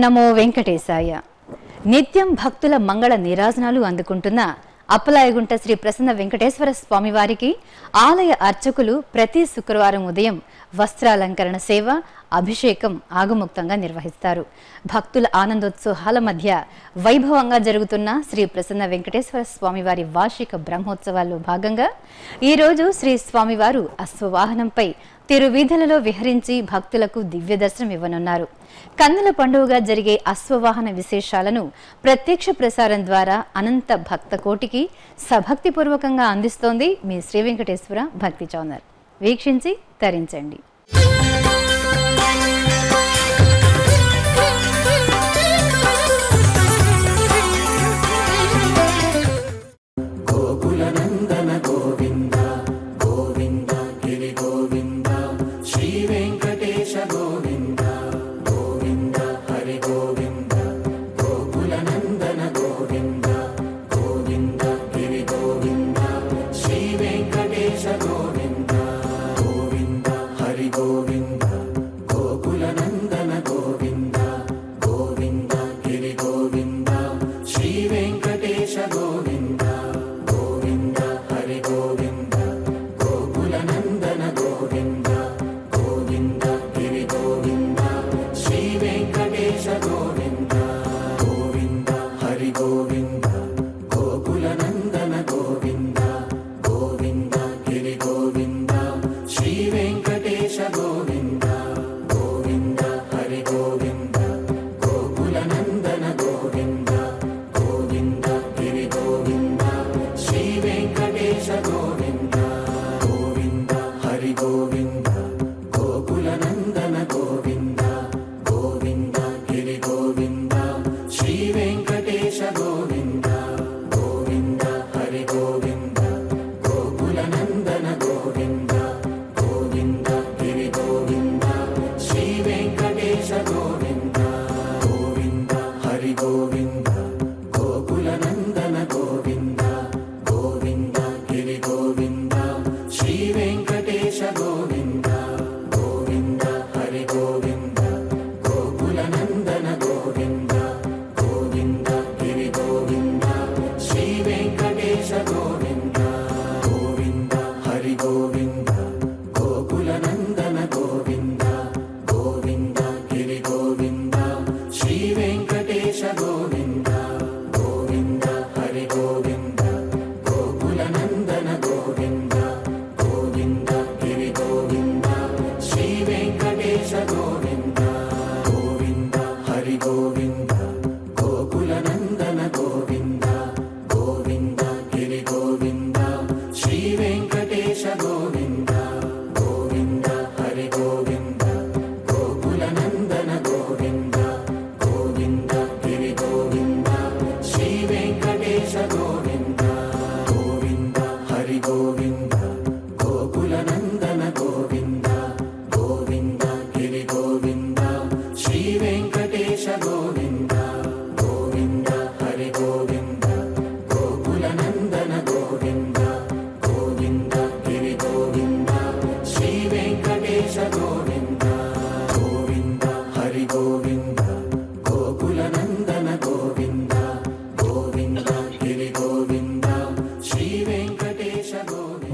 నమో వెంకటేశాయ. నిత్యం భక్తుల మంగళ నీరాజనాలు అందుకుంటున్న అప్పలాయగుంట శ్రీ ప్రసన్న వెంకటేశ్వర స్వామి వారికి ఆలయ అర్చకులు ప్రతి శుక్రవారం ఉదయం వస్త్రాలంకరణ సేవ, అభిషేకం ఆగముక్తంగా నిర్వహిస్తారు. భక్తుల ఆనందోత్సవాల మధ్య వైభవంగా జరుగుతున్న శ్రీ ప్రసన్న వెంకటేశ్వర స్వామివారి వార్షిక బ్రహ్మోత్సవాల్లో భాగంగా ఈరోజు శ్రీ స్వామివారు అశ్వవాహనంపై తిరువీధులలో విహరించి భక్తులకు దివ్య దర్శనం ఇవ్వనున్నారు. కన్నుల పండుగగా జరిగే అశ్వవాహన విశేషాలను ప్రత్యక్ష ప్రసారం ద్వారా అనంత భక్త కోటికి సభక్తిపూర్వకంగా అందిస్తోంది మీ శ్రీ వెంకటేశ్వర భక్తి ఛానల్. వీక్షించి తరించండి.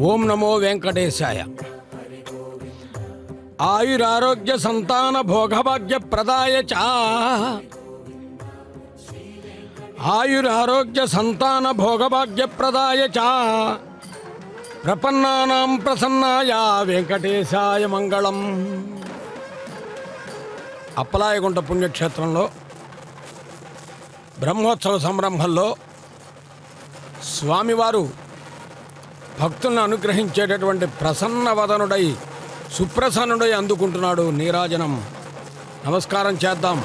ఓం నమో వెంకటేశాయ. ఆయురారోగ్య సంతాన భోగభాగ్య ప్రదాయ చ ఆయురారోగ్య సంతాన భోగభాగ్య ప్రదాయ చ ప్రపన్నానాం ప్రసన్నాయ వెంకటేశాయ మంగళం. అప్పలాయగుంట పుణ్యక్షేత్రంలో బ్రహ్మోత్సవ సంరంభంలో స్వామివారు భక్తులను అనుగ్రహించేటటువంటి ప్రసన్నవదనుడై సుప్రసన్నుడై అందుకుంటున్నాడు నీరాజనం. నమస్కారం చేద్దాం,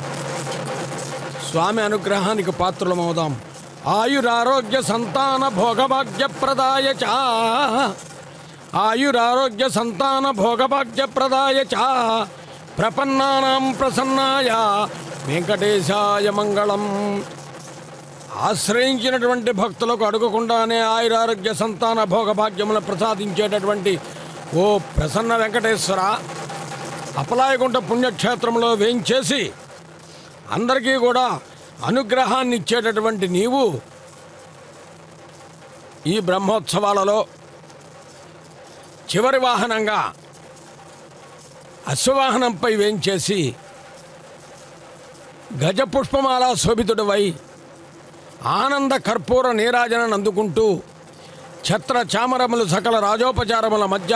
స్వామి అనుగ్రహానికి పాత్రులమవుదాం. ఆయురారోగ్య సంతాన భోగభాగ్య ప్రదాయ చ ఆయురారోగ్య సంతాన భోగభాగ్య ప్రదాయ చ ప్రపన్నానాం ప్రసన్నాయ వెంకటేశాయ మంగళం. ఆశ్రయించినటువంటి భక్తులకు అడగకుండానే ఆయురారోగ్య సంతాన భోగభాగ్యములను ప్రసాదించేటటువంటి ఓ ప్రసన్న వెంకటేశ్వర, అప్పలాయగుంట పుణ్యక్షేత్రంలో వేయించేసి అందరికీ కూడా అనుగ్రహాన్ని ఇచ్చేటటువంటి నీవు ఈ బ్రహ్మోత్సవాలలో చివరి వాహనంగా అశ్వవాహనంపై వేంచేసి గజపుష్పమాల శోభితుడివై ఆనంద కర్పూర నీరాజనను అందుకుంటూ ఛత్ర చామరములు సకల రాజోపచారముల మధ్య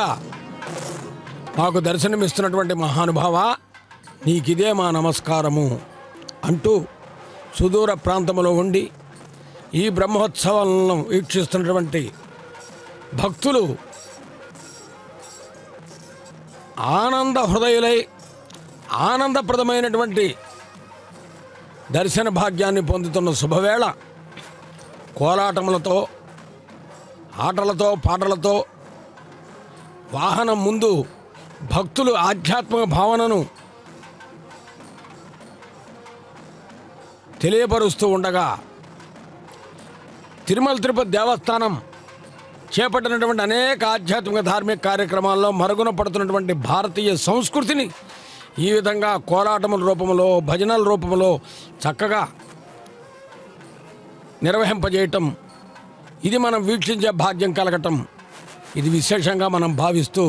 మాకు దర్శనమిస్తున్నటువంటి మహానుభావ, నీకిదే మా నమస్కారము అంటూ సుదూర ప్రాంతంలో ఉండి ఈ బ్రహ్మోత్సవాలను వీక్షిస్తున్నటువంటి భక్తులు ఆనంద హృదయులై ఆనందప్రదమైనటువంటి దర్శన భాగ్యాన్ని పొందుతున్న శుభవేళ కోలాటములతో ఆటలతో పాటలతో వాహనం ముందు భక్తులు ఆధ్యాత్మిక భావనను తెలియపరుస్తూ ఉండగా తిరుమల తిరుపతి దేవస్థానం చేపట్టినటువంటి అనేక ఆధ్యాత్మిక ధార్మిక కార్యక్రమాల్లో మరుగున పడుతున్నటువంటి భారతీయ సంస్కృతిని ఈ విధంగా కోలాటముల రూపంలో భజనల రూపంలో చక్కగా నిర్వహింపజేయటం, ఇది మనం వీక్షించే భాగ్యం కలగటం, ఇది విశేషంగా మనం భావిస్తూ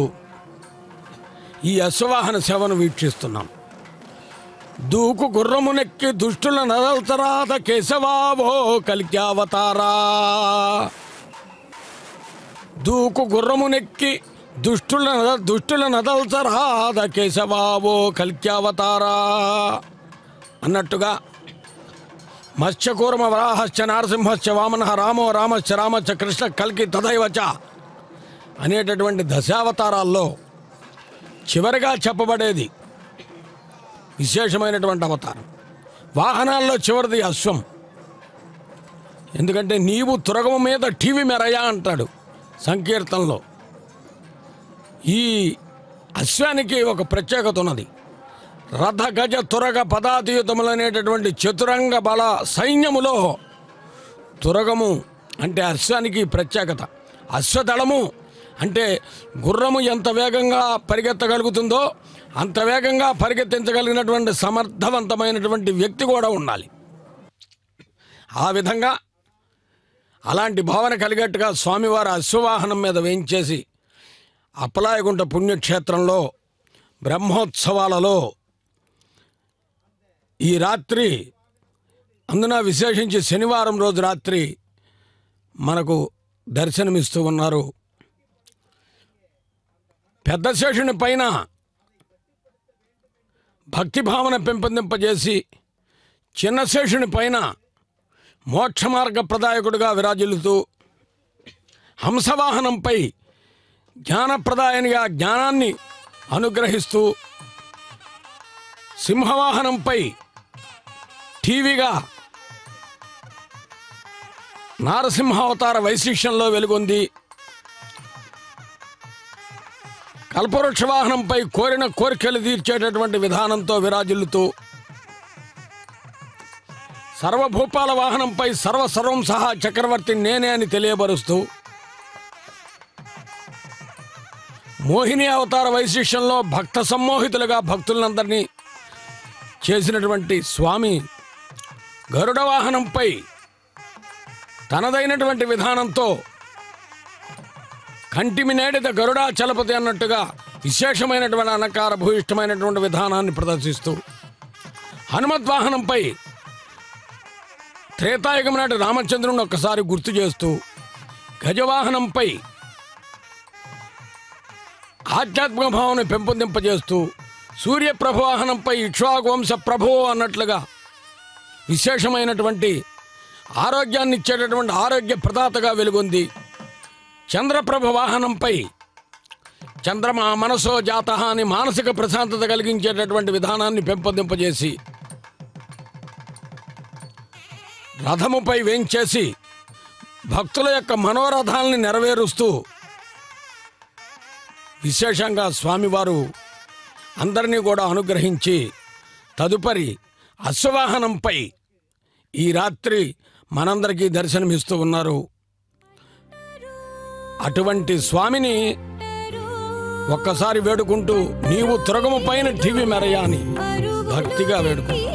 ఈ అశ్వవాహన సేవను వీక్షిస్తున్నాం. దూకు గుర్రమునెక్కి దుష్టుల నదల్తరాద కేశవావో కలిక్యావతారా. దూకు గుర్రమునెక్కి దుష్టుల నదల్తరాద కేశవావో కలిక్యావతారా అన్నట్టుగా మత్స్యకూర్మ వరాహశ్చ నారసింహశ్చ వామన రామో రామశ్చ రామశ్చ కృష్ణ కల్కి తదైవచ అనేటటువంటి దశావతారాల్లో చివరిగా చెప్పబడేది విశేషమైనటువంటి అవతారం. వాహనాల్లో చివరిది అశ్వం. ఎందుకంటే నీవు తురగము మీద టీవీ మెరయా అంటాడు సంకీర్తనలో. ఈ అశ్వానికి ఒక ప్రత్యేకత ఉన్నది. రథ గజ తురగ పదాతీయుతములనేటటువంటి చతురంగ బల సైన్యములో తురగము అంటే అశ్వానికి ప్రత్యేకత. అశ్వదళము అంటే గుర్రము ఎంత వేగంగా పరిగెత్తగలుగుతుందో అంత వేగంగా పరిగెత్తించగలిగినటువంటి సమర్థవంతమైనటువంటి వ్యక్తి కూడా ఉండాలి. ఆ విధంగా అలాంటి భావన కలిగేట్టుగా స్వామివారు అశ్వవాహనం మీద వేయించేసి అప్పలాయగుంట పుణ్యక్షేత్రంలో బ్రహ్మోత్సవాలలో ఈ రాత్రి, అందున విశేషించి శనివారం రోజు రాత్రి మనకు దర్శనమిస్తూ ఉన్నారు. పెద్ద శేషుని పైన భక్తిభావన పెంపొందింపజేసి చిన్న శేషుని పైన మోక్షమార్గ ప్రదాయకుడిగా విరాజిల్లుతూ హంసవాహనంపై జ్ఞానప్రదాయనిగా జ్ఞానాన్ని అనుగ్రహిస్తూ సింహవాహనంపై టీవీగా నారసింహావతార వైశిష్యంలో వెలుగొంది, కల్పవృక్ష వాహనంపై కోరిన కోరికలు తీర్చేటటువంటి విధానంతో విరాజిల్లుతూ సర్వభూపాల వాహనంపై సర్వం సహా చక్రవర్తి నేనే అని తెలియబరుస్తూ మోహిని అవతార వైశిష్యంలో భక్త సమ్మోహితులుగా భక్తులందరినీ చేసినటువంటి స్వామి గరుడ వాహనంపై తనదైనటువంటి విధానంతో కంటిమి నేడిత గరుడాచలపతి అన్నట్టుగా విశేషమైనటువంటి అలంకార భూయిష్టమైనటువంటి విధానాన్ని ప్రదర్శిస్తూ హనుమద్వాహనంపై త్రేతాయుగం నాటి రామచంద్రుని ఒక్కసారి గుర్తు చేస్తూ గజవాహనంపై ఆధ్యాత్మిక భావన పెంపొందింపజేస్తూ సూర్యప్రభ వాహనంపై ఇక్ష్వాకు వంశ ప్రభువు అన్నట్లుగా విశేషమైనటువంటి ఆరోగ్యాన్ని ఇచ్చేటటువంటి ఆరోగ్య ప్రదాతగా వెలుగొంది. చంద్రప్రభ వాహనంపై చంద్రమా మనసో జాత అని మానసిక ప్రశాంతత కలిగించేటటువంటి విధానాన్ని పెంపొందింపజేసి రథముపై వేంచేసి భక్తుల యొక్క మనోరథాలని నెరవేరుస్తూ విశేషంగా స్వామివారు అందరినీ కూడా అనుగ్రహించి తదుపరి అశ్వవాహనంపై ఈ రాత్రి మనందరికీ దర్శనమిస్తూ ఉన్నారు. అటువంటి స్వామిని ఒక్కసారి వేడుకుంటూ నీవు తురగము పైన టీవీ మెరయా అని భక్తిగా వేడుకుంటాం.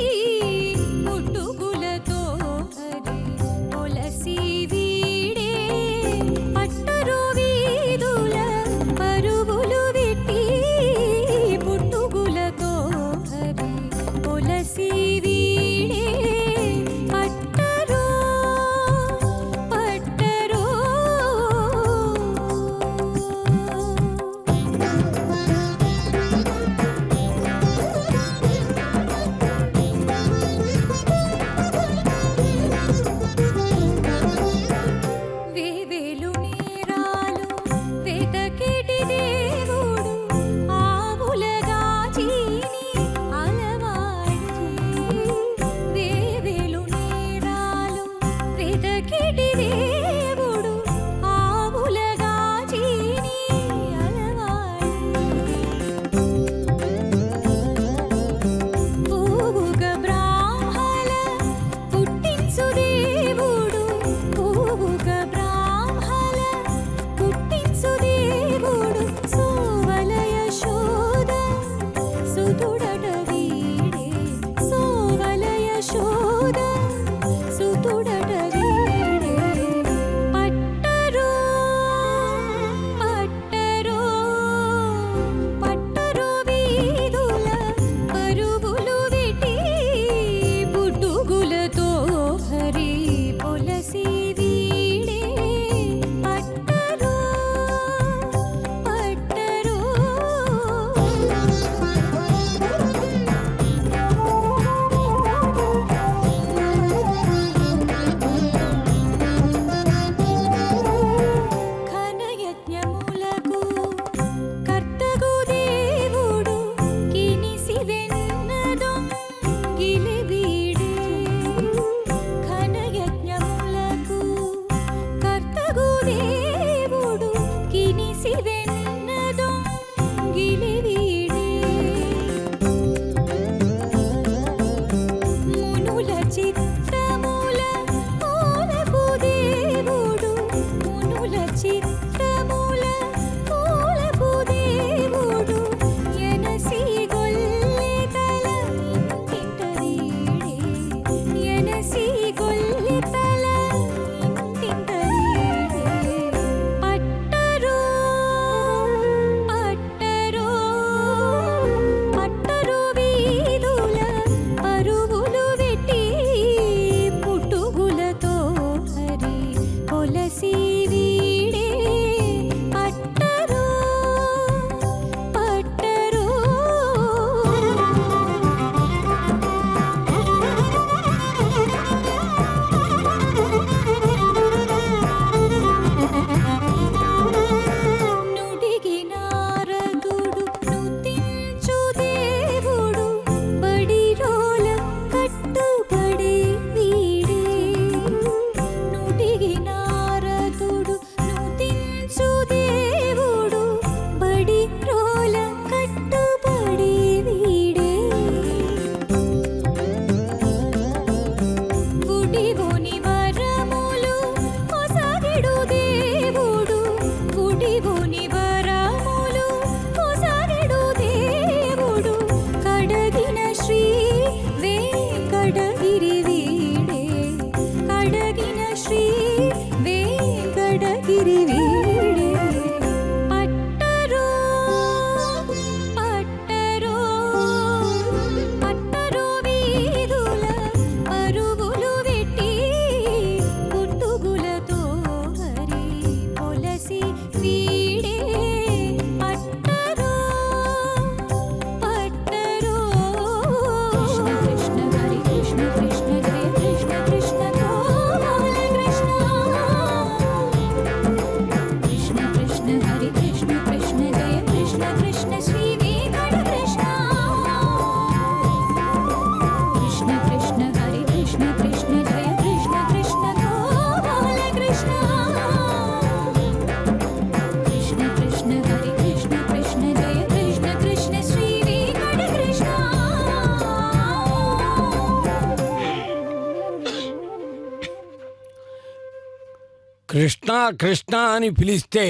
కృష్ణ అని పిలిస్తే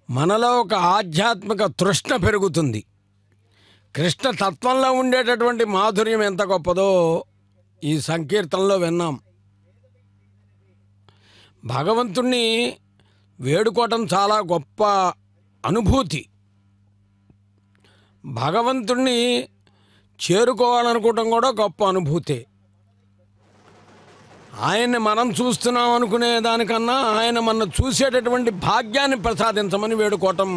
మనలో ఒక ఆధ్యాత్మిక తృష్ణ పెరుగుతుంది. కృష్ణ తత్వంలో ఉండేటటువంటి మాధుర్యం ఎంత గొప్పదో ఈ సంకీర్తనలో విన్నాం. భగవంతుణ్ణి వేడుకోవటం చాలా గొప్ప అనుభూతి. భగవంతుణ్ణి చేరుకోవాలనుకోవటం కూడా గొప్ప అనుభూతే. ఆయన్ని మనం చూస్తున్నాం అనుకునే దానికన్నా ఆయన మన చూసేటటువంటి భాగ్యాన్ని ప్రసాదించమని వేడుకోవటం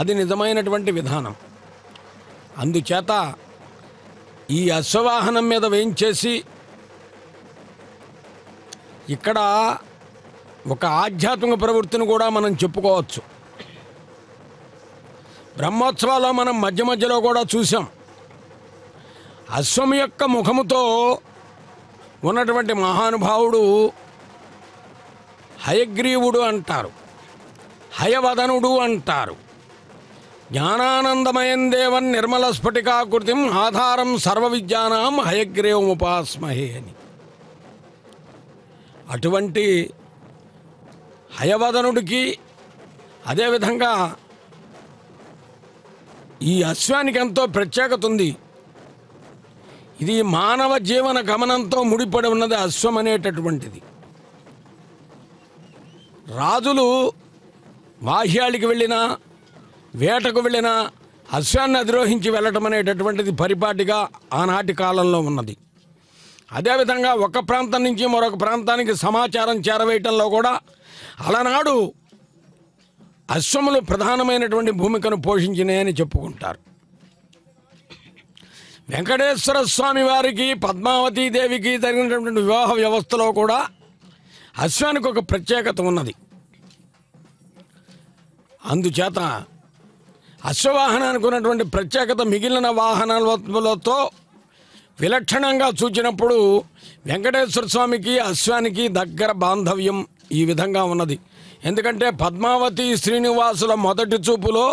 అది నిజమైనటువంటి విధానం. అందుచేత ఈ అశ్వవాహనం మీద వేయించేసి ఇక్కడ ఒక ఆధ్యాత్మిక ప్రవృత్తిని కూడా మనం చెప్పుకోవచ్చు. బ్రహ్మోత్సవాల్లో మనం మధ్య మధ్యలో కూడా చూసాం. అశ్వం యొక్క ముఖముతో ఉన్నటువంటి మహానుభావుడు హయగ్రీవుడు అంటారు, హయవదనుడు అంటారు. జ్ఞానానందమయం దేవన్ నిర్మల స్ఫటికాకృతిం ఆధారం సర్వ విద్యానాం హయగ్రీవముపాస్మహే అని. అటువంటి హయవదనుడికి అదేవిధంగా ఈ అశ్వానికి ఎంతో ప్రత్యేకత ఉంది. ఇది మానవ జీవన గమనంతో ముడిపడి ఉన్నది అశ్వం అనేటటువంటిది. రాజులు బాహ్యాళికి వెళ్ళినా వేటకు వెళ్ళినా అశ్వాన్ని అధిరోహించి వెళ్ళటం అనేటటువంటిది పరిపాటిగా ఆనాటి కాలంలో ఉన్నది. అదేవిధంగా ఒక ప్రాంతం నుంచి మరొక ప్రాంతానికి సమాచారం చేరవేయటంలో కూడా అలనాడు అశ్వములు ప్రధానమైనటువంటి భూమికను పోషించినాయని చెప్పుకుంటారు. వెంకటేశ్వర స్వామి వారికి పద్మావతీదేవికి జరిగినటువంటి వివాహ వ్యవస్థలో కూడా అశ్వానికి ఒక ప్రత్యేకత ఉన్నది. అందుచేత అశ్వవాహనానికి ఉన్నటువంటి ప్రత్యేకత మిగిలిన వాహనాలతో విలక్షణంగా చూచినప్పుడు వెంకటేశ్వర స్వామికి అశ్వానికి దగ్గర బాంధవ్యం ఈ విధంగా ఉన్నది. ఎందుకంటే పద్మావతి శ్రీనివాసుల మొదటి చూపులో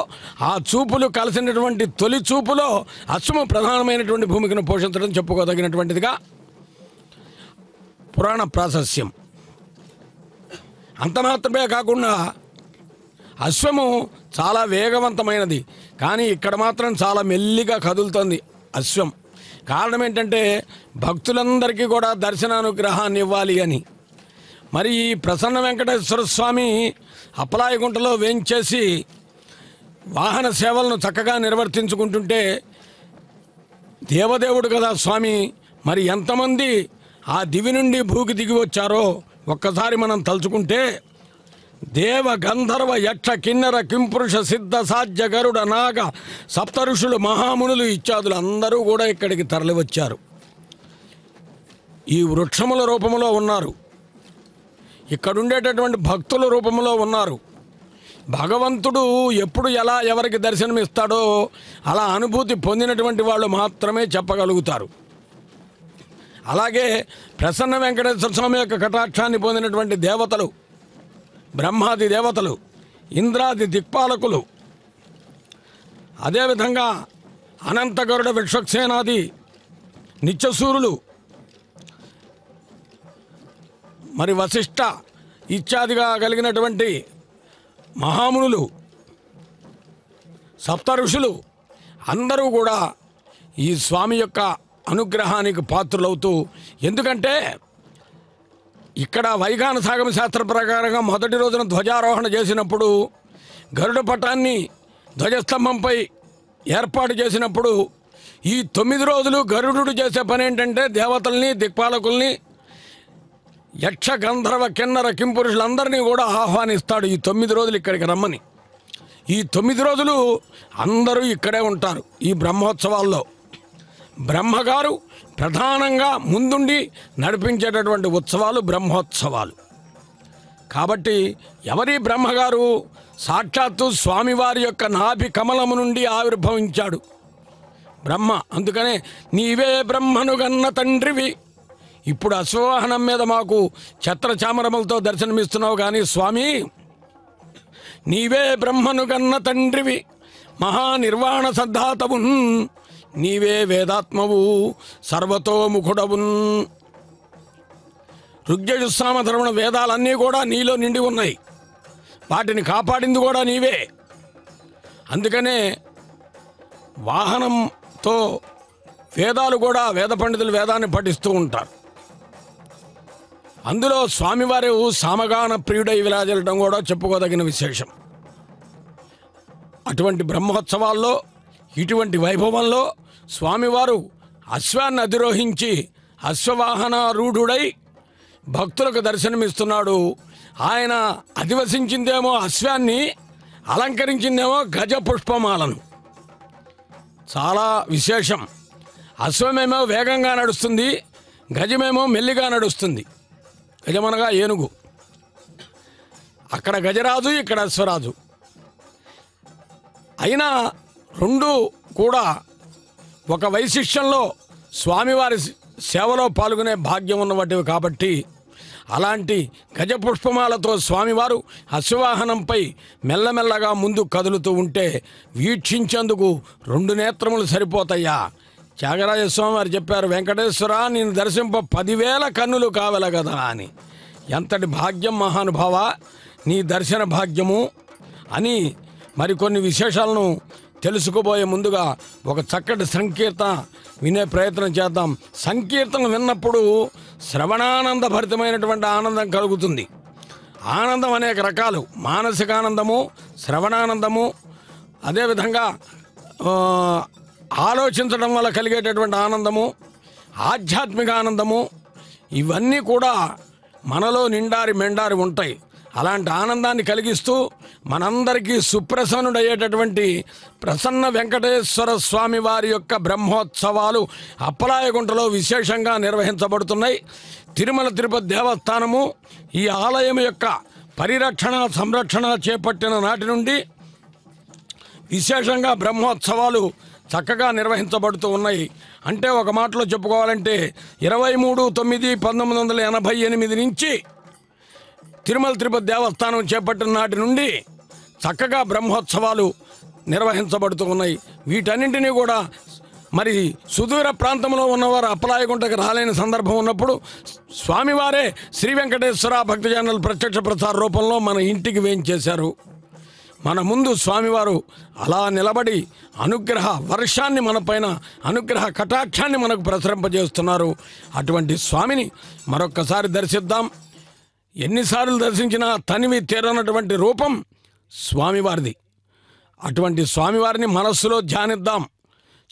ఆ చూపులు కలిసినటువంటి తొలి చూపులో అశ్వము ప్రధానమైనటువంటి భూమికను పోషించడం చెప్పుకోదగినటువంటిదిగా పురాణ ప్రాశస్యం. అంత మాత్రమే కాకుండా అశ్వము చాలా వేగవంతమైనది, కానీ ఇక్కడ మాత్రం చాలా మెల్లిగా కదులుతుంది అశ్వం. కారణం ఏంటంటే భక్తులందరికీ కూడా దర్శనానుగ్రహాన్ని ఇవ్వాలి అని. మరి ఈ ప్రసన్న వెంకటేశ్వర స్వామి అప్పలాయగుంటలో వేంచేసి వాహన సేవలను చక్కగా నిర్వర్తించుకుంటుంటే దేవదేవుడు కదా స్వామి, మరి ఎంతమంది ఆ దివి నుండి భూకి దిగి వచ్చారో ఒక్కసారి మనం తలుచుకుంటే దేవ గంధర్వ యక్ష కిన్నెర కింపురుష సిద్ధ సాధ్య గరుడ నాగ సప్త ఋషులు మహామునులు ఇత్యాదులు అందరూ కూడా ఇక్కడికి తరలివచ్చారు. ఈ వృక్షముల రూపంలో ఉన్నారు, ఇక్కడుండేటటువంటి భక్తుల రూపంలో ఉన్నారు. భగవంతుడు ఎప్పుడు ఎలా ఎవరికి దర్శనమిస్తాడో అలా అనుభూతి పొందినటువంటి వాళ్ళు మాత్రమే చెప్పగలుగుతారు. అలాగే ప్రసన్న వెంకటేశ్వర స్వామి యొక్క కటాక్షాన్ని పొందినటువంటి దేవతలు, బ్రహ్మాది దేవతలు, ఇంద్రాది దిక్పాలకులు, అదేవిధంగా అనంతగరుడ విశ్వక్సేనాది నిత్యసూరులు, మరి వశిష్ఠ ఇత్యాదిగా కలిగినటువంటి మహామునులు, సప్త ఋషులు అందరూ కూడా ఈ స్వామి యొక్క అనుగ్రహానికి పాత్రులవుతూ, ఎందుకంటే ఇక్కడ వైఖాన సాగమ శాస్త్ర ప్రకారంగా మొదటి రోజున ధ్వజారోహణ చేసినప్పుడు గరుడ పటాన్ని ధ్వజస్తంభంపై ఏర్పాటు చేసినప్పుడు ఈ 9 రోజులు గరుడు చేసే పని ఏంటంటే దేవతల్ని దిక్పాలకుల్ని యక్ష గంధర్వ కిన్నర కింపురుషులందరినీ కూడా ఆహ్వానిస్తాడు ఈ 9 రోజులు ఇక్కడికి రమ్మని. ఈ 9 రోజులు అందరూ ఇక్కడే ఉంటారు. ఈ బ్రహ్మోత్సవాల్లో బ్రహ్మగారు ప్రధానంగా ముందుండి నడిపించేటటువంటి ఉత్సవాలు బ్రహ్మోత్సవాలు. కాబట్టి ఎవరి బ్రహ్మగారు సాక్షాత్తు స్వామివారి యొక్క నాభి కమలము నుండి ఆవిర్భవించాడు బ్రహ్మ. అందుకనే నీవే బ్రహ్మను గన్న తండ్రివి. ఇప్పుడు అశ్వవాహనం మీద మాకు ఛత్ర చామరములతో దర్శనమిస్తున్నావు, కానీ స్వామి నీవే బ్రహ్మను గన్న తండ్రివి, మహానిర్వాణ సద్ధాతవున్, నీవే వేదాత్మవు, సర్వతోముఖుడవున్. ఋగ్యజుస్సామ ధర్మణ వేదాలన్నీ కూడా నీలో నిండి ఉన్నాయి. వాటిని కాపాడింది కూడా నీవే. అందుకనే వాహనంతో వేదాలు కూడా వేద పండితులు వేదాన్ని పఠిస్తూ ఉంటారు. అందులో స్వామివారి సామగాన ప్రియుడై విరాజిల్లడం కూడా చెప్పుకోదగిన విశేషం. అటువంటి బ్రహ్మోత్సవాల్లో, ఇటువంటి వైభవంలో స్వామివారు అశ్వాన్ని అధిరోహించి అశ్వవాహనారూఢుడై భక్తులకు దర్శనమిస్తున్నాడు. ఆయన అధివసించిందేమో అశ్వాన్ని, అలంకరించిందేమో గజ పుష్పమాలను. చాలా విశేషం. అశ్వమేమో వేగంగా నడుస్తుంది, గజమేమో మెల్లిగా నడుస్తుంది. గజమనగా ఏనుగు. అక్కడ గజరాజు, ఇక్కడ అశ్వరాజు. అయినా రెండు కూడా ఒక వైశిష్యంలో స్వామివారి సేవలో పాల్గొనే భాగ్యం ఉన్నవాటివి కాబట్టి అలాంటి గజపుష్పమాలతో స్వామివారు అశ్వవాహనంపై మెల్లమెల్లగా ముందు కదులుతూ ఉంటే వీక్షించేందుకు 2 నేత్రములు సరిపోతాయా? త్యాగరాజస్వామి వారు చెప్పారు, వెంకటేశ్వర నేను దర్శింప 10,000 కన్నులు కావల కదా అని. ఎంతటి భాగ్యం మహానుభావ నీ దర్శన భాగ్యము అని. మరికొన్ని విశేషాలను తెలుసుకోబోయే ముందుగా ఒక చక్కటి సంకీర్తన వినే ప్రయత్నం చేద్దాం. సంకీర్తన విన్నప్పుడు శ్రవణానంద భరితమైనటువంటి ఆనందం కలుగుతుంది. ఆనందం అనేక రకాలు. మానసిక ఆనందము, శ్రవణానందము, అదేవిధంగా ఆలోచించడం వల్ల కలిగేటటువంటి ఆనందము, ఆధ్యాత్మిక ఆనందము, ఇవన్నీ కూడా మనలో నిండారి మెండారి ఉంటాయి. అలాంటి ఆనందాన్ని కలిగిస్తూ మనందరికీ సుప్రసన్నుడయ్యేటటువంటి ప్రసన్న వెంకటేశ్వర స్వామి వారి యొక్క బ్రహ్మోత్సవాలు అప్పలాయగుంటలో విశేషంగా నిర్వహించబడుతున్నాయి. తిరుమల తిరుపతి దేవస్థానము ఈ ఆలయం యొక్క పరిరక్షణ సంరక్షణ చేపట్టిన నాటి నుండి విశేషంగా బ్రహ్మోత్సవాలు చక్కగా నిర్వహించబడుతూ ఉన్నాయి. అంటే ఒక మాటలో చెప్పుకోవాలంటే 23/9/1988 నుంచి తిరుమల తిరుపతి దేవస్థానం చేపట్టిన నాటి నుండి చక్కగా బ్రహ్మోత్సవాలు నిర్వహించబడుతూ ఉన్నాయి. వీటన్నింటినీ కూడా మరి సుదూర ప్రాంతంలో ఉన్నవారు అప్పలాయగుంటకు రాలేని సందర్భం ఉన్నప్పుడు స్వామివారే శ్రీ వెంకటేశ్వర భక్తి ఛానల్ ప్రత్యక్ష ప్రసార రూపంలో మన ఇంటికి వేయించేశారు. మన ముందు స్వామివారు అలా నిలబడి అనుగ్రహ వర్షాన్ని మనపైన, అనుగ్రహ కటాక్షాన్ని మనకు ప్రసరింపజేస్తున్నారు. అటువంటి స్వామిని మరొక్కసారి దర్శిద్దాం. ఎన్నిసార్లు దర్శించినా తనివి తీరనటువంటి రూపం స్వామివారిది. అటువంటి స్వామివారిని మనస్సులో ధ్యానిద్దాం,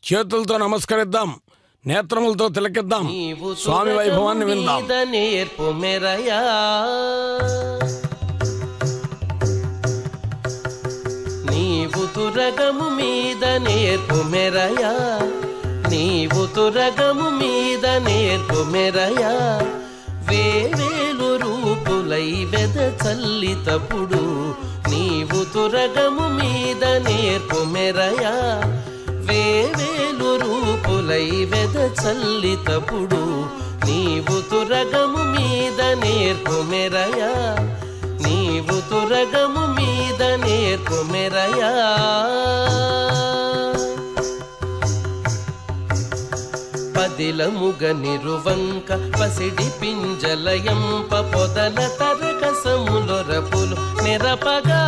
చేతులతో నమస్కరిద్దాం, నేత్రములతో తిలకిద్దాం, స్వామి వైభవాన్ని విందాం. నీవు తురగము మీద నేర్పు మెరయా, నీవు తురగము మీద నేర్పు మెరయా, వేవేలు రూపులై వెద చల్లితప్పుడు నీవు తురగము మీద నేర్పు మెరయా, వేవేలు రూపులై వెద చల్లితప్పుడు నీవు తురగము మీద నేర్పు మెరయా, నీవు తురగము మీద నేర్పు మెరయా. పదిలముగ నిరువంక పసిడి పింజలయంప పొదల తరకసములొరపులు నెరపగా,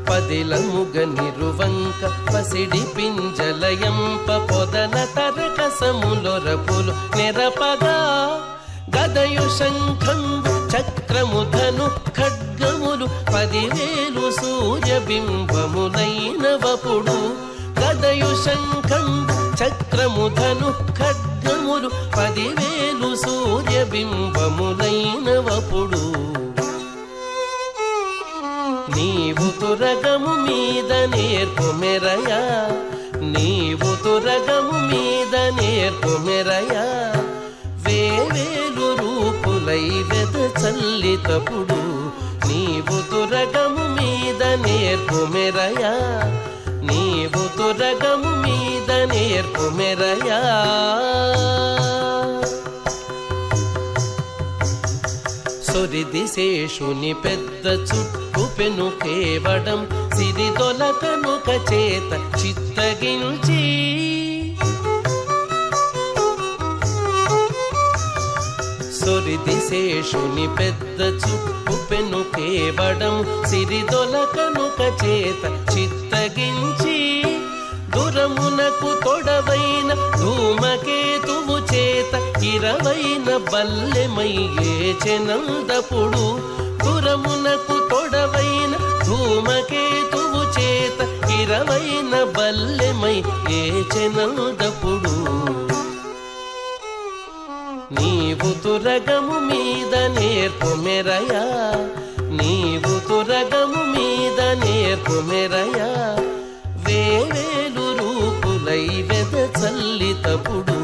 పదిలముగ నిరువంక పసిడి పింజలయంప పొదల తరకసములొరపులు నెరపగా, గదయు శంఖం చక్రము ధను ఖడ్గములు 10,000 సూర్యబింబములైనవపుడు, గదయు శంఖం చక్రము ధను ఖడ్గములు 10,000 సూర్యబింబములైనవపుడు, నీవు తురగము మీద నేర్పు మెరయా, నీవు తురగము మీద నేర్పు మెరయా, వేవేలు రూపులై వెద చల్లితప్పుడు నీవు తురగము మీద నేర్పు మెరయా, నీవు తురగము మీద నేర్పు మెరయా. సొరిది శేషుని పెద్ద చుట్టు పెను కేవడం సిరిదొల కనుక చేత చిత్తగించి, సురిదిశేషుని పెద్ద చుట్టు పెను కేవడం సిరిదొలకనుక చేత చిత్తగించి దురమునకు తొడవైన ధూమకేతువు చేత ఇరవైన బల్లెమై ఏచెనందపుడు దురమునకు తొడవైన ధూమకేతువు చేత ఇరవైన బల్లెమై ఏచెనందపుడు నీవు తురగము మీద నేర్పు మెరయా నీవు తురగము మీద నేర్పు మెరయా వేవేలు రూపులై వెద చల్లితపుడు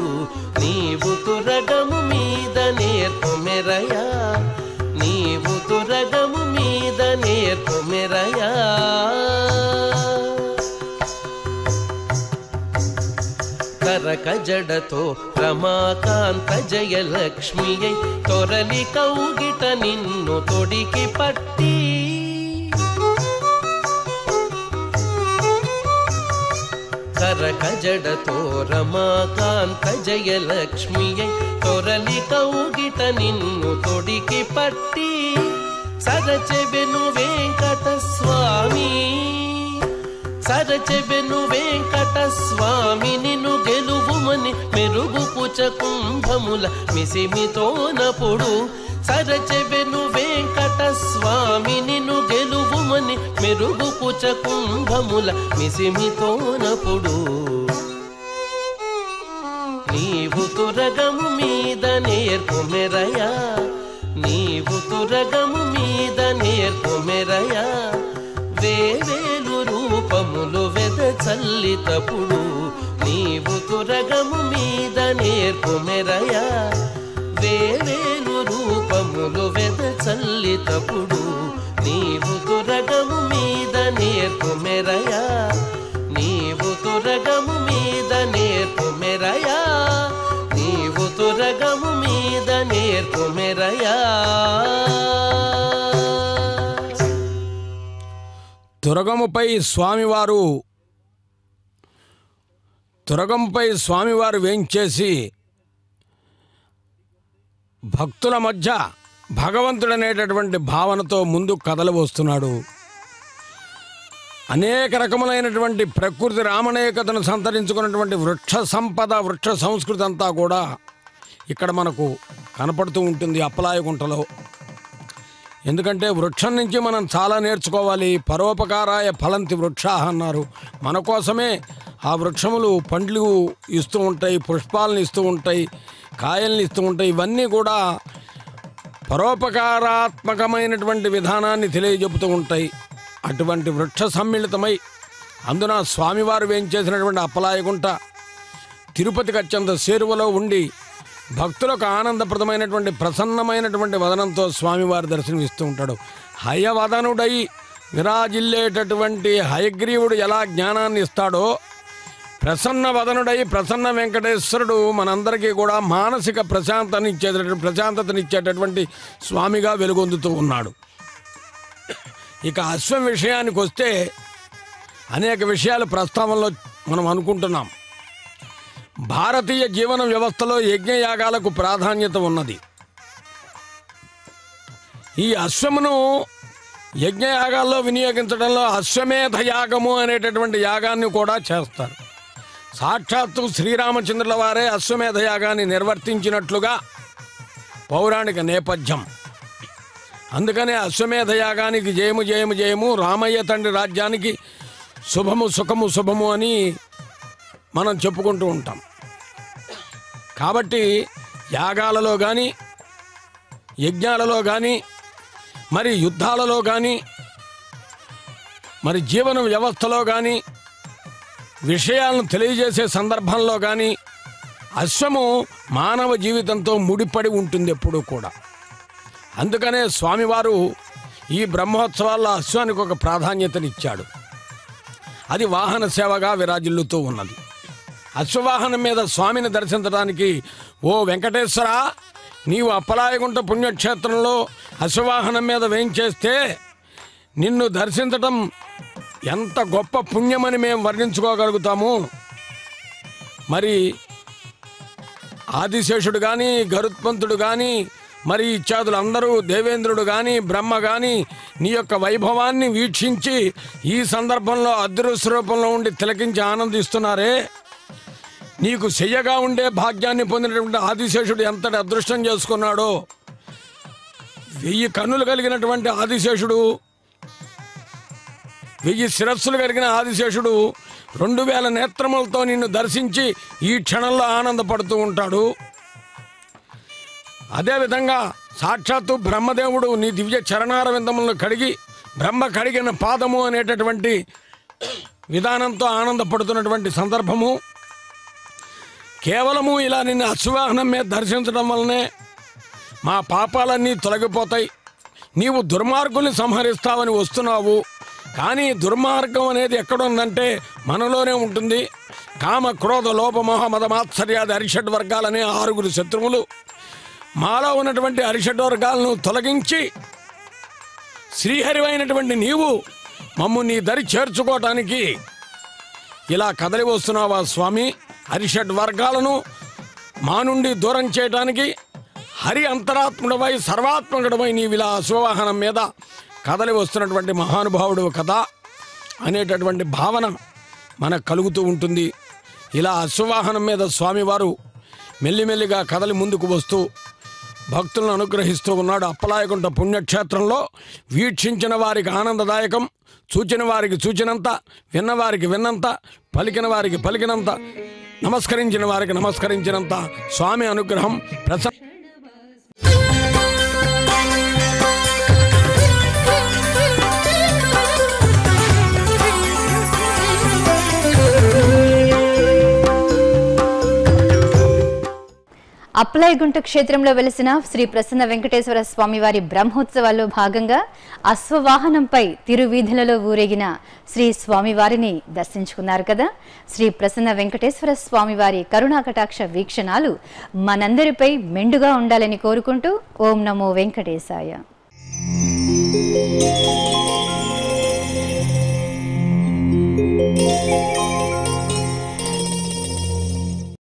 నీవు తురగము మీద నేర్పు మెరయా నీవు తురగము మీద నేర్పు మెరయా కరక జడతో రమాకాంత జయలక్ష్మియై తొరలి కౌగిట నిన్ను తొడికి పట్టి కరక జడతో రమాకాంత జయలక్ష్మియై తొరలి కౌగిట నిన్ను తొడికి పట్టి సరచెబెను వెంకట స్వామి సరచెబెను వెంకట స్వామి నిన్ను గెలువుమని మెరుగు పుచ కుంభముల మిసిమితోనపుడు సరచెబెను వెంకట స్వామి నిన్ను గెలువుమని మెరుగు పుచ కుంభముల మిసిమితోనపుడు నీవు తురగము మీద నేర్పు మెరయా నీవు తురగము మీద నేర్పు మెరయా వేవేలు రూపములు వెద చల్లితపుడు నీవు తురగము మీద నేర్పు మెరయా వేవేలు రూపములు వెద చల్లితపుడు నీవు తురగము మీద నేర్పు మెరయా నీవు తురగము మీద నేర్పు మెరయా నీవు తురగము మీద నేర్పు మెరయా తురగముపై స్వామివారు వేంచేసి భక్తుల మధ్య భగవంతుడనేటటువంటి భావనతో ముందు కథలు వస్తున్నాడు. అనేక రకములైనటువంటి ప్రకృతి రామణేకతను సంతరించుకున్నటువంటి వృక్ష సంపద వృక్ష సంస్కృతి అంతా కూడా ఇక్కడ మనకు కనపడుతూ ఉంటుంది అప్పలాయగుంటలో. ఎందుకంటే వృక్షం నుంచి మనం చాలా నేర్చుకోవాలి. పరోపకారాయ ఫలంతి వృక్షా అన్నారు. మన కోసమే ఆ వృక్షములు పండ్లు ఇస్తూ ఉంటాయి, పుష్పాలను ఇస్తూ ఉంటాయి, కాయల్ని ఇస్తూ ఉంటాయి. ఇవన్నీ కూడా పరోపకారాత్మకమైనటువంటి విధానాన్ని తెలియజెపుతూ ఉంటాయి. అటువంటి వృక్ష సమ్మిళితమై అందున స్వామివారు వేంచేసినటువంటి అప్పలాయగుంట తిరుపతికి అత్యంత చేరువలో ఉండి భక్తులకు ఆనందప్రదమైనటువంటి ప్రసన్నమైనటువంటి వదనంతో స్వామివారి దర్శనం ఇస్తూ ఉంటాడు. హయవదనుడై విరాజిల్లేటటువంటి హయగ్రీవుడు ఎలా జ్ఞానాన్ని ఇస్తాడో ప్రసన్న వదనుడై ప్రసన్న వెంకటేశ్వరుడు మనందరికీ కూడా మానసిక ప్రశాంతతనిచ్చేటటువంటి స్వామిగా వెలుగొందుతూ ఉన్నాడు. ఇక అశ్వం విషయానికి వస్తే అనేక విషయాలు ప్రస్తావనలో మనం అనుకుంటున్నాం. భారతీయ జీవన వ్యవస్థలో యజ్ఞయాగాలకు ప్రాధాన్యత ఉన్నది. ఈ అశ్వమును యజ్ఞయాగాల్లో వినియోగించడంలో అశ్వమేధ యాగము అనేటటువంటి యాగాన్ని కూడా చేస్తారు. సాక్షాత్తు శ్రీరామచంద్రుల వారే అశ్వమేధ యాగాన్ని నిర్వర్తించినట్లుగా పౌరాణిక నేపథ్యం. అందుకనే అశ్వమేధ యాగానికి జయము జయము జయము, రామయ్య తండ్రి రాజ్యానికి శుభము సుఖము శుభము అని మనం చెప్పుకుంటూ ఉంటాం. కాబట్టి యాగాలలో కానీ యజ్ఞాలలో కానీ మరి యుద్ధాలలో కానీ మరి జీవన వ్యవస్థలో కానీ విషయాలను తెలియజేసే సందర్భంలో కానీ అశ్వము మానవ జీవితంతో ముడిపడి ఉంటుంది ఎప్పుడూ కూడా. అందుకనే స్వామివారు ఈ బ్రహ్మోత్సవాల్లో అశ్వానికి ఒక ప్రాధాన్యతనిచ్చాడు. అది వాహన సేవగా విరాజిల్లుతూ ఉన్నది. అశ్వవాహనం మీద స్వామిని దర్శించడానికి ఓ వెంకటేశ్వర, నీవు అప్పలాయగుంట పుణ్యక్షేత్రంలో అశ్వవాహనం మీద వేయించేస్తే నిన్ను దర్శించటం ఎంత గొప్ప పుణ్యమని మేము వర్ణించుకోగలుగుతాము. మరి ఆదిశేషుడు కానీ, గరుత్మంతుడు కానీ, మరి ఇత్యాదులు అందరూ దేవేంద్రుడు కానీ బ్రహ్మ కానీ నీ యొక్క వైభవాన్ని వీక్షించి ఈ సందర్భంలో అదృశ్య రూపంలో ఉండి తిలకించి ఆనందిస్తున్నారే. నీకు చెయ్యగా ఉండే భాగ్యాన్ని పొందినటువంటి ఆదిశేషుడు ఎంతటి అదృష్టం చేసుకున్నాడో. 1000 కన్నులు కలిగినటువంటి ఆదిశేషుడు, 1000 శిరస్సులు కలిగిన ఆదిశేషుడు 2000 నేత్రములతో నిన్ను దర్శించి ఈ క్షణంలో ఆనందపడుతూ ఉంటాడు. అదేవిధంగా సాక్షాత్తు బ్రహ్మదేవుడు నీ దివ్య చరణార విందములను కడిగి బ్రహ్మ కడిగిన పాదము అనేటటువంటి విధానంతో ఆనందపడుతున్నటువంటి సందర్భము. కేవలము ఇలా నిన్ను అశ్వవాహనం మీద దర్శించడం వల్లనే మా పాపాలన్నీ తొలగిపోతాయి. నీవు దుర్మార్గుల్ని సంహరిస్తావని వస్తున్నావు. కానీ దుర్మార్గం అనేది ఎక్కడుందంటే మనలోనే ఉంటుంది. కామ క్రోధ లోప మోహ మద మాత్సర్యాది అరిషడ్ వర్గాలనే 6 శత్రువులు. మాలో ఉన్నటువంటి అరిషడ్ వర్గాలను తొలగించి శ్రీహరివైనటువంటి నీవు మమ్ము నీ దరి చేర్చుకోవటానికి ఇలా కదలి వస్తున్నావా స్వామి? అరిషడ్ వర్గాలను మా నుండి దూరం చేయడానికి హరి అంతరాత్ముడవై సర్వాత్మకుడవై నీవిలా అశ్వవాహనం మీద కదలి వస్తున్నటువంటి మహానుభావుడు కదా అనేటటువంటి భావన మనకు కలుగుతూ ఉంటుంది. ఇలా అశ్వవాహనం మీద స్వామివారు మెల్లిమెల్లిగా కదలి ముందుకు వస్తూ భక్తులను అనుగ్రహిస్తూ ఉన్నాడు. అప్పలాయగుంట పుణ్యక్షేత్రంలో వీక్షించిన వారికి ఆనందదాయకం, చూచిన వారికి చూచినంత, విన్నవారికి విన్నంత, పలికిన వారికి పలికినంత, నమస్కరించిన వారికి నమస్కరించినంత స్వామి అనుగ్రహం అప్పలాయగుంట క్షేత్రంలో వెలిసిన శ్రీ ప్రసన్న వెంకటేశ్వర స్వామి వారి బ్రహ్మోత్సవాల్లో భాగంగా అశ్వవాహనంపై తిరువీధులలో ఊరేగిన శ్రీ స్వామివారిని దర్శించుకున్నారు కదా. శ్రీ ప్రసన్న వెంకటేశ్వర స్వామివారి కరుణాకటాక్ష వీక్షణాలు మనందరిపై మెండుగా ఉండాలని కోరుకుంటూ ఓం నమో వెంకటేశాయ.